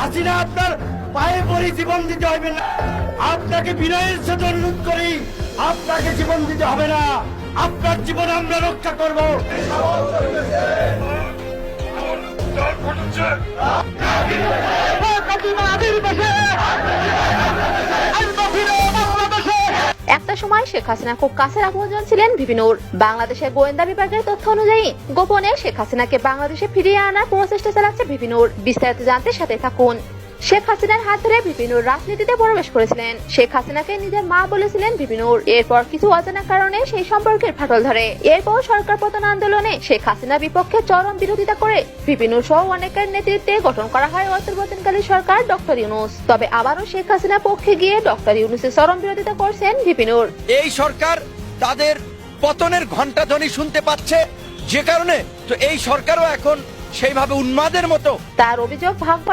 হাসিনা আপনার পায়ে পড়ে জীবন দিতে হবে না। আপনাকে বিনয়ের সাথে অনুরোধ করি, আপনাকে জীবন দিতে হবে না, আপনার জীবন আমরা রক্ষা করব। একটা সময় শেখ হাসিনা খুব কাছের আপনজন ছিলেন ভিপি নূর। বাংলাদেশের গোয়েন্দা বিভাগের তথ্য অনুযায়ী গোপনে শেখ হাসিনাকে বাংলাদেশে ফিরিয়ে আনার প্রচেষ্টা চালাচ্ছে ভিপি নূর। বিস্তারিত জানতে সাথে থাকুন। শেখ হাসিনার হাত ধরে ভিপি নূর রাজনীতিতে প্রবেশ করেছিলেন। শেখ হাসিনাকে নিজের মা বলেছিলেন ভিপি নূর। এরপর কিছু অজানা কারণে সেই সম্পর্কের ফাটল ধরে। এরপর সরকার পতন আন্দোলনে শেখ হাসিনার বিপক্ষে চরম বিরোধিতা করে ভিপি নূর সহ অনেকের নেতৃত্বে গঠন করা হয় অন্তর্বর্তীকালীন সরকার ডক্টর ইউনূস। তবে আবারও শেখ হাসিনার পক্ষে গিয়ে ডক্টর ইউনূসের চরম বিরোধিতা করছেন ভিপি নূর। এই সরকার তাদের পতনের ঘণ্টাধ্বনি শুনতে পাচ্ছে, যে কারণে তো এই সরকারও এখন সেইভাবে উন্মাদের মতো। তার অভিযোগ ভাগ